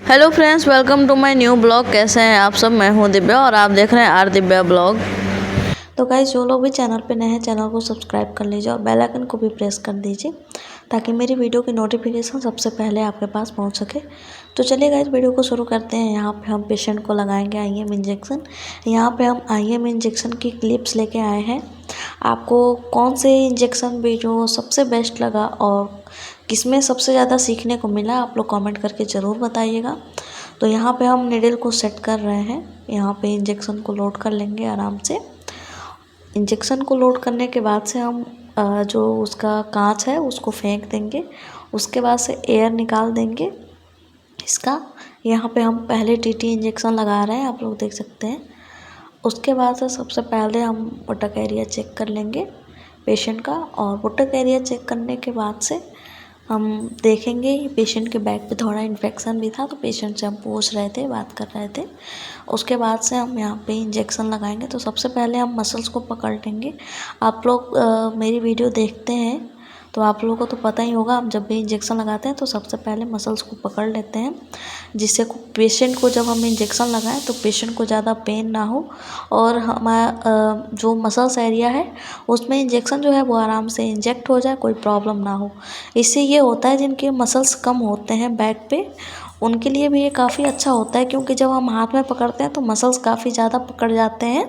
Hello friends, welcome to my new blog. कैसे हैं आप सब? मैं हूं दिव्या और आप देख रहे हैं आर दिव्या ब्लॉग। तो गाइस, जो लोग भी चैनल पे नए हैं, चैनल को सब्सक्राइब कर लीजिए और बेल आइकन को भी प्रेस कर दीजिए ताकि मेरी वीडियो की नोटिफिकेशन सबसे पहले आपके पास पहुंच सके। तो चलिए गाइस, वीडियो को शुरू करते हैं। यहाँ पे हम पेशेंट को लगाएंगे IM इंजेक्शन। यहाँ पे हम IM इंजेक्शन की क्लिप्स लेके आए हैं। आपको कौन से इंजेक्शन भी जो सबसे बेस्ट लगा और किसमें सबसे ज़्यादा सीखने को मिला, आप लोग कमेंट करके ज़रूर बताइएगा। तो यहाँ पे हम निडल को सेट कर रहे हैं। यहाँ पे इंजेक्शन को लोड कर लेंगे आराम से। इंजेक्शन को लोड करने के बाद से हम जो उसका कांच है उसको फेंक देंगे। उसके बाद से एयर निकाल देंगे इसका। यहाँ पे हम पहले TT इंजेक्शन लगा रहे हैं, आप लोग देख सकते हैं। उसके बाद से सबसे पहले हम बुटक एरिया चेक कर लेंगे पेशेंट का, और बुटक एरिया चेक करने के बाद से हम देखेंगे पेशेंट के बैक पे थोड़ा इन्फेक्शन भी था, तो पेशेंट से हम पूछ रहे थे, बात कर रहे थे। उसके बाद से हम यहाँ पे इंजेक्शन लगाएंगे। तो सबसे पहले हम मसल्स को पकड़ लेंगे। आप लोग मेरी वीडियो देखते हैं तो आप लोगों को तो पता ही होगा, हम जब भी इंजेक्शन लगाते हैं तो सबसे पहले मसल्स को पकड़ लेते हैं, जिससे पेशेंट को जब हम इंजेक्शन लगाएं तो पेशेंट को ज़्यादा पेन ना हो और हमारा जो मसल्स एरिया है उसमें इंजेक्शन जो है वो आराम से इंजेक्ट हो जाए, कोई प्रॉब्लम ना हो। इससे ये होता है जिनके मसल्स कम होते हैं बैक पे, उनके लिए भी ये काफ़ी अच्छा होता है, क्योंकि जब हम हाथ में पकड़ते हैं तो मसल्स काफ़ी ज़्यादा पकड़ जाते हैं,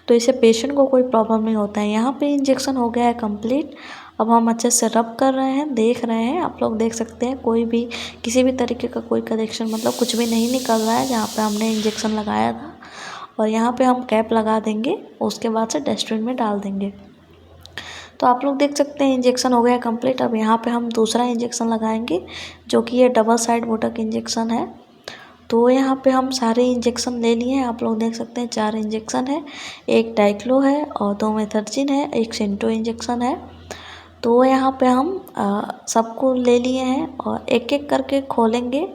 तो इससे पेशेंट को कोई प्रॉब्लम नहीं होता है। यहाँ पे इंजेक्शन हो गया है कंप्लीट। अब हम अच्छे से रब कर रहे हैं, देख रहे हैं, आप लोग देख सकते हैं कोई भी किसी भी तरीके का कोई कनेक्शन मतलब कुछ भी नहीं निकल रहा है जहाँ पे हमने इंजेक्शन लगाया था। और यहाँ पे हम कैप लगा देंगे, उसके बाद से डस्टबिन में डाल देंगे। तो आप लोग देख सकते हैं इंजेक्शन हो गया कंप्लीट। अब यहाँ पे हम दूसरा इंजेक्शन लगाएंगे जो कि ये डबल साइड बोटक इंजेक्शन है। तो यहाँ पे हम सारे इंजेक्शन ले लिए हैं, आप लोग देख सकते हैं 4 इंजेक्शन है, एक डाइक्लो है और 2 मेथर्जिन है, एक सिंटो इंजेक्शन है। तो यहाँ पे हम सबको ले लिए हैं और एक एक करके खोलेंगे,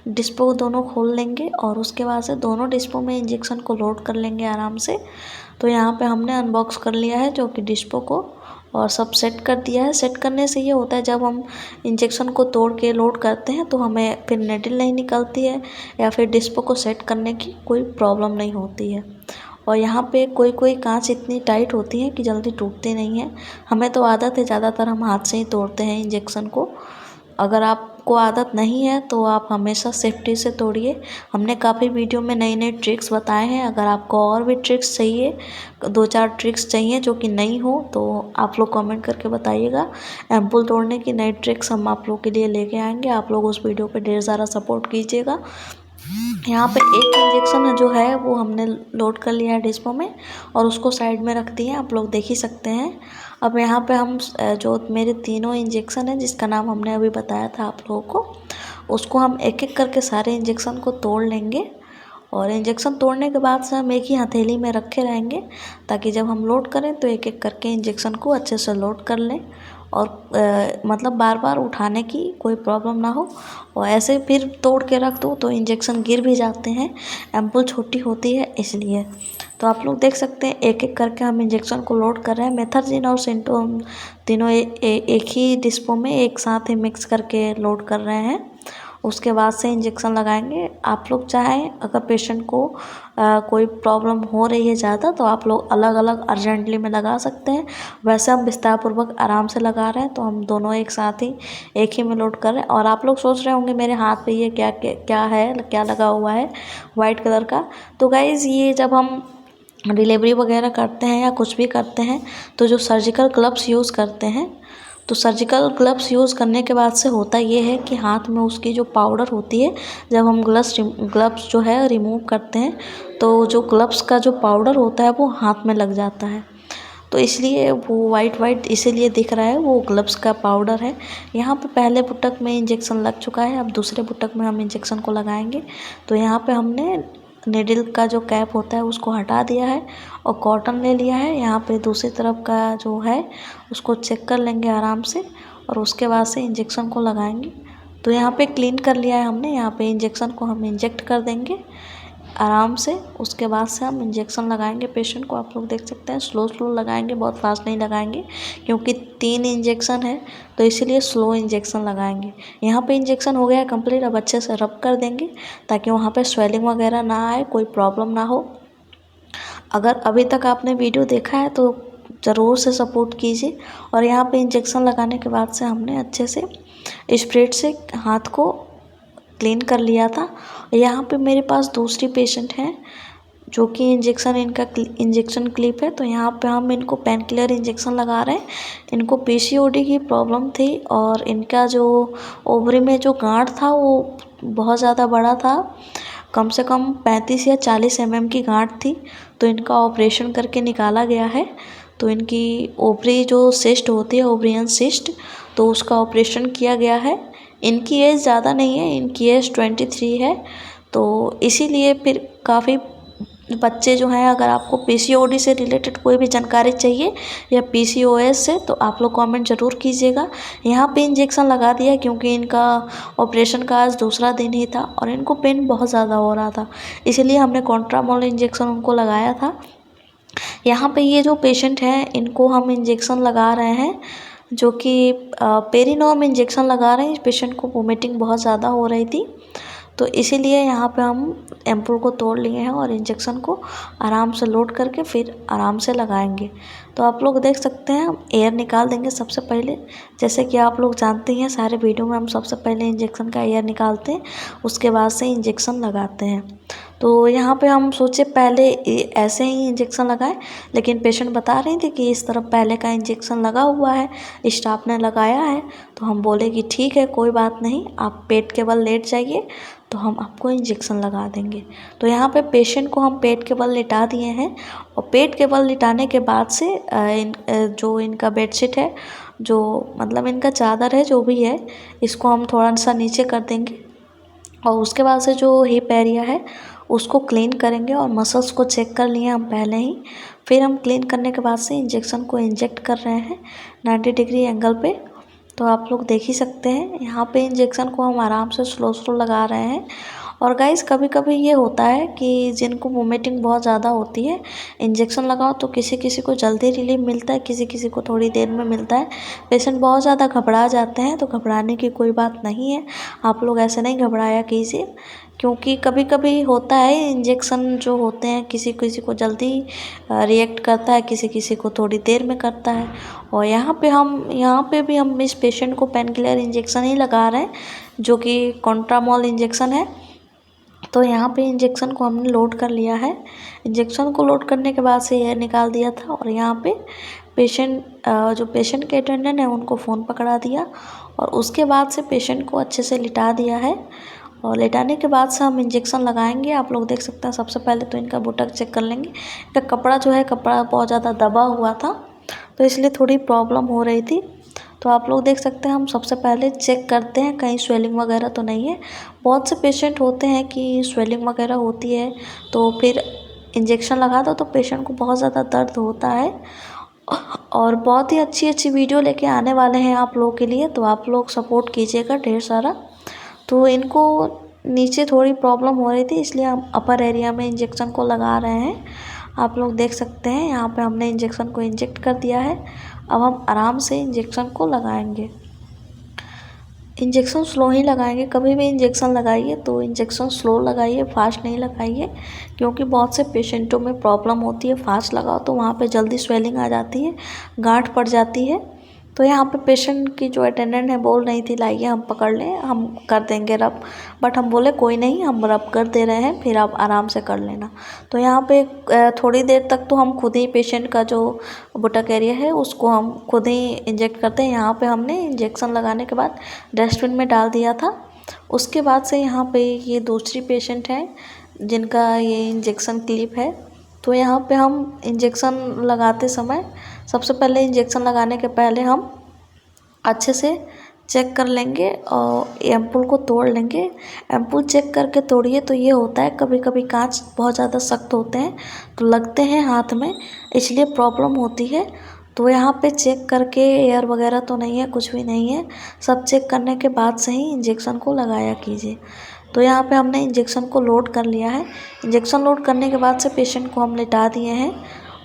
डिस्पो दोनों खोल लेंगे और उसके बाद से दोनों डिस्पो में इंजेक्शन को लोड कर लेंगे आराम से। तो यहाँ पे हमने अनबॉक्स कर लिया है जो कि डिस्पो को, और सब सेट कर दिया है। सेट करने से ये होता है जब हम इंजेक्शन को तोड़ के लोड करते हैं तो हमें फिर नेडल नहीं निकलती है या फिर डिस्पो को सेट करने की कोई प्रॉब्लम नहीं होती है। और यहाँ पे कोई कोई कांच इतनी टाइट होती है कि जल्दी टूटती नहीं है। हमें तो आदत है, ज़्यादातर हम हाथ से ही तोड़ते हैं इंजेक्शन को। अगर आपको आदत नहीं है तो आप हमेशा सेफ्टी से तोड़िए। हमने काफ़ी वीडियो में नई नई ट्रिक्स बताए हैं। अगर आपको और भी ट्रिक्स चाहिए, 2-4 ट्रिक्स चाहिए जो कि नई हो, तो आप लोग कमेंट करके बताइएगा। एम्पुल तोड़ने की नई ट्रिक्स हम आप लोग के लिए लेके आएंगे। आप लोग उस वीडियो पे ढेर सारा सपोर्ट कीजिएगा। यहाँ पे एक इंजेक्शन जो है वो हमने लोड कर लिया है डिस्पो में और उसको साइड में रख दिया, आप लोग देख ही सकते हैं। अब यहाँ पे हम जो मेरे तीनों इंजेक्शन है जिसका नाम हमने अभी बताया था आप लोगों को, उसको हम एक एक करके सारे इंजेक्शन को तोड़ लेंगे। और इंजेक्शन तोड़ने के बाद से हम एक ही हथेली में रखे रहेंगे ताकि जब हम लोड करें तो एक एक करके इंजेक्शन को अच्छे से लोड कर लें और मतलब बार बार उठाने की कोई प्रॉब्लम ना हो। और ऐसे फिर तोड़ के रख दो तो इंजेक्शन गिर भी जाते हैं, एम्पुल छोटी होती है इसलिए। तो आप लोग देख सकते हैं एक एक करके हम इंजेक्शन को लोड कर रहे हैं। मेथर्जिन और सिंटो हम तीनों एक ही डिस्पो में एक साथ ही मिक्स करके लोड कर रहे हैं। उसके बाद से इंजेक्शन लगाएंगे। आप लोग चाहें अगर पेशेंट को कोई प्रॉब्लम हो रही है ज़्यादा तो आप लोग अलग अलग अर्जेंटली में लगा सकते हैं। वैसे हम विस्तारपूर्वक आराम से लगा रहे हैं तो हम दोनों एक साथ ही एक ही में लोड कर रहे हैं। और आप लोग सोच रहे होंगे मेरे हाथ पे ये क्या क्या क्या है, क्या लगा हुआ है वाइट कलर का। तो गाइज़, ये जब हम डिलीवरी वगैरह करते हैं या कुछ भी करते हैं तो जो सर्जिकल ग्लव्स यूज़ करते हैं, तो सर्जिकल ग्लव्स यूज़ करने के बाद से होता ये है कि हाथ में उसकी जो पाउडर होती है, जब हम ग्लव्स जो है रिमूव करते हैं तो जो ग्लव्स का जो पाउडर होता है वो हाथ में लग जाता है। तो इसलिए वो वाइट वाइट इसीलिए दिख रहा है, वो ग्लव्स का पाउडर है। यहाँ पे पहले बुटक में इंजेक्शन लग चुका है, अब दूसरे बुटक में हम इंजेक्शन को लगाएंगे। तो यहाँ पे हमने निडल का जो कैप होता है उसको हटा दिया है और कॉटन ले लिया है। यहाँ पे दूसरी तरफ का जो है उसको चेक कर लेंगे आराम से और उसके बाद से इंजेक्शन को लगाएंगे। तो यहाँ पे क्लीन कर लिया है हमने। यहाँ पे इंजेक्शन को हम इंजेक्ट कर देंगे। आराम से उसके बाद से हम इंजेक्शन लगाएंगे पेशेंट को। आप लोग देख सकते हैं स्लो स्लो लगाएंगे, बहुत फास्ट नहीं लगाएंगे, क्योंकि 3 इंजेक्शन है तो इसीलिए स्लो इंजेक्शन लगाएंगे। यहाँ पे इंजेक्शन हो गया है कंप्लीट। अब अच्छे से रब कर देंगे ताकि वहाँ पे स्वेलिंग वगैरह ना आए, कोई प्रॉब्लम ना हो। अगर अभी तक आपने वीडियो देखा है तो ज़रूर से सपोर्ट कीजिए। और यहाँ पे इंजेक्शन लगाने के बाद से हमने अच्छे से स्प्रेड से हाथ को क्लीन कर लिया था। यहाँ पे मेरे पास दूसरी पेशेंट हैं जो कि इंजेक्शन क्लिप है, तो यहाँ पे हम इनको पेन किलर इंजेक्शन लगा रहे हैं। इनको पीसीओडी की प्रॉब्लम थी और इनका जो ओवरी में जो गांठ था वो बहुत ज़्यादा बड़ा था, कम से कम 35 या 40 mm की गांठ थी। तो इनका ऑपरेशन करके निकाला गया है। तो इनकी ओवरी जो सिस्ट होती है, ओवरियन सिस्ट, तो उसका ऑपरेशन किया गया है। इनकी एज ज़्यादा नहीं है, इनकी एज 23 है। तो इसीलिए फिर काफ़ी बच्चे जो हैं, अगर आपको पीसीओडी से रिलेटेड कोई भी जानकारी चाहिए या पीसीओएस से, तो आप लोग कमेंट ज़रूर कीजिएगा। यहाँ पे इंजेक्शन लगा दिया क्योंकि इनका ऑपरेशन का आज दूसरा दिन ही था और इनको पेन बहुत ज़्यादा हो रहा था, इसलिए हमने कॉन्ट्रामोल इंजेक्शन उनको लगाया था। यहाँ पे ये जो पेशेंट हैं इनको हम इंजेक्शन लगा रहे हैं, जो कि पेरिनोम इंजेक्शन लगा रहे हैं। इस पेशेंट को वोमिटिंग बहुत ज़्यादा हो रही थी, तो इसीलिए यहाँ पे हम एम्पूल को तोड़ लिए हैं और इंजेक्शन को आराम से लोड करके फिर आराम से लगाएंगे। तो आप लोग देख सकते हैं हम एयर निकाल देंगे सबसे पहले। जैसे कि आप लोग जानते हैं सारे वीडियो में हम सबसे पहले इंजेक्शन का एयर निकालते हैं, उसके बाद से इंजेक्शन लगाते हैं। तो यहाँ पे हम सोचे पहले ऐसे ही इंजेक्शन लगाएं, लेकिन पेशेंट बता रही थी कि इस तरफ पहले का इंजेक्शन लगा हुआ है, स्टाफ ने लगाया है। तो हम बोले कि ठीक है कोई बात नहीं, आप पेट के बल लेट जाइए तो हम आपको इंजेक्शन लगा देंगे। तो यहाँ पे पेशेंट को हम पेट के बल लिटा दिए हैं और पेट के बल लिटाने के बाद से जो इनका बेडशीट है, जो मतलब इनका चादर है, जो भी है, इसको हम थोड़ा सा नीचे कर देंगे और उसके बाद से जो हिप एरिया है उसको क्लीन करेंगे और मसल्स को चेक कर लिए हम पहले ही। फिर हम क्लीन करने के बाद से इंजेक्शन को इंजेक्ट कर रहे हैं 90 डिग्री एंगल पे। तो आप लोग देख ही सकते हैं यहाँ पे इंजेक्शन को हम आराम से स्लो स्लो लगा रहे हैं। और गाइस कभी कभी ये होता है कि जिनको वोमिटिंग बहुत ज़्यादा होती है, इंजेक्शन लगाओ तो किसी किसी को जल्दी रिलीफ मिलता है, किसी किसी को थोड़ी देर में मिलता है। पेशेंट बहुत ज़्यादा घबरा जाते हैं, तो घबराने की कोई बात नहीं है। आप लोग ऐसे नहीं घबराया कीजिए, क्योंकि कभी कभी होता है इंजेक्शन जो होते हैं किसी किसी को जल्दी रिएक्ट करता है, किसी किसी को थोड़ी देर में करता है। और यहाँ पे भी हम इस पेशेंट को पेन किलर इंजेक्शन ही लगा रहे हैं, जो कि कॉन्ट्रामोल इंजेक्शन है। तो यहाँ पे इंजेक्शन को हमने लोड कर लिया है। इंजेक्शन को लोड करने के बाद से एयर निकाल दिया था और यहाँ पे जो पेशेंट के अटेंडेंट है उनको फ़ोन पकड़ा दिया और उसके बाद से पेशेंट को अच्छे से लिटा दिया है। और लेटाने के बाद से हम इंजेक्शन लगाएंगे। आप लोग देख सकते हैं सबसे पहले तो इनका बुटक चेक कर लेंगे। इनका कपड़ा जो है, कपड़ा बहुत ज़्यादा दबा हुआ था, तो इसलिए थोड़ी प्रॉब्लम हो रही थी। तो आप लोग देख सकते हैं हम सबसे पहले चेक करते हैं कहीं स्वेलिंग वगैरह तो नहीं है। बहुत से पेशेंट होते हैं कि स्वेलिंग वगैरह होती है तो फिर इंजेक्शन लगा दो तो पेशेंट को बहुत ज़्यादा दर्द होता है। और बहुत ही अच्छी अच्छी वीडियो लेके आने वाले हैं आप लोगों के लिए, तो आप लोग सपोर्ट कीजिएगा ढेर सारा। तो इनको नीचे थोड़ी प्रॉब्लम हो रही थी, इसलिए हम अपर एरिया में इंजेक्शन को लगा रहे हैं। आप लोग देख सकते हैं यहाँ पे हमने इंजेक्शन को इंजेक्ट कर दिया है। अब हम आराम से इंजेक्शन को लगाएंगे। इंजेक्शन स्लो ही लगाएंगे। कभी भी इंजेक्शन लगाइए तो इंजेक्शन स्लो लगाइए, फास्ट नहीं लगाइए, क्योंकि बहुत से पेशेंटों में प्रॉब्लम होती है। फास्ट लगाओ तो वहाँ पे जल्दी स्वेलिंग आ जाती है, गांठ पड़ जाती है। तो यहाँ पे पेशेंट की जो अटेंडेंट है बोल रही थी लाइए हम पकड़ लें, हम कर देंगे रब, बट हम बोले कोई नहीं, हम रब कर दे रहे हैं, फिर आप आराम से कर लेना। तो यहाँ पे थोड़ी देर तक तो हम खुद ही पेशेंट का जो बुटक एरिया है उसको हम खुद ही इंजेक्ट करते हैं। यहाँ पे हमने इंजेक्शन लगाने के बाद डस्टबिन में डाल दिया था। उसके बाद से यहाँ पे ये दूसरी पेशेंट है जिनका ये इंजेक्शन क्लिप है। तो यहाँ पे हम इंजेक्शन लगाते समय सबसे पहले इंजेक्शन लगाने के पहले हम अच्छे से चेक कर लेंगे और एम्पूल को तोड़ लेंगे। एम्पूल चेक करके तोड़िए तो ये होता है कभी कभी कांच बहुत ज़्यादा सख्त होते हैं तो लगते हैं हाथ में, इसलिए प्रॉब्लम होती है। तो यहाँ पे चेक करके एयर वगैरह तो नहीं है, कुछ भी नहीं है, सब चेक करने के बाद से ही इंजेक्शन को लगाया कीजिए। तो यहाँ पे हमने इंजेक्शन को लोड कर लिया है। इंजेक्शन लोड करने के बाद से पेशेंट को हम लिटा दिए हैं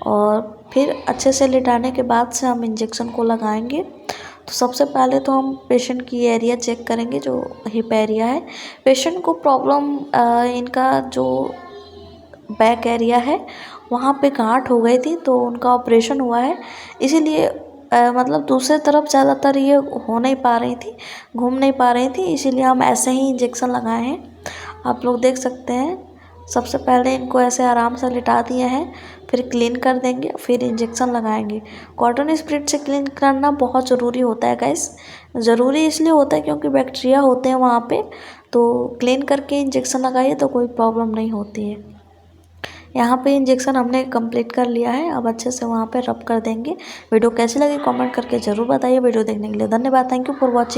और फिर अच्छे से लिटाने के बाद से हम इंजेक्शन को लगाएंगे। तो सबसे पहले तो हम पेशेंट की एरिया चेक करेंगे, जो हिप एरिया है। पेशेंट को प्रॉब्लम इनका जो बैक एरिया है वहाँ पे गांठ हो गई थी, तो उनका ऑपरेशन हुआ है, इसीलिए मतलब दूसरे तरफ ज़्यादातर ये हो नहीं पा रही थी, घूम नहीं पा रही थी, इसीलिए हम ऐसे ही इंजेक्शन लगाए हैं। आप लोग देख सकते हैं। सबसे पहले इनको ऐसे आराम से लिटा दिए हैं, फिर क्लीन कर देंगे, फिर इंजेक्शन लगाएंगे। कॉटन स्प्रेड से क्लीन करना बहुत ज़रूरी होता है गाइस। ज़रूरी इसलिए होता है क्योंकि बैक्टीरिया होते हैं वहाँ पे, तो क्लीन करके इंजेक्शन लगाइए तो कोई प्रॉब्लम नहीं होती है। यहाँ पे इंजेक्शन हमने कंप्लीट कर लिया है, अब अच्छे से वहाँ पे रब कर देंगे। वीडियो कैसी लगी कमेंट करके ज़रूर बताइए। वीडियो देखने के लिए धन्यवाद। Thank you for watching.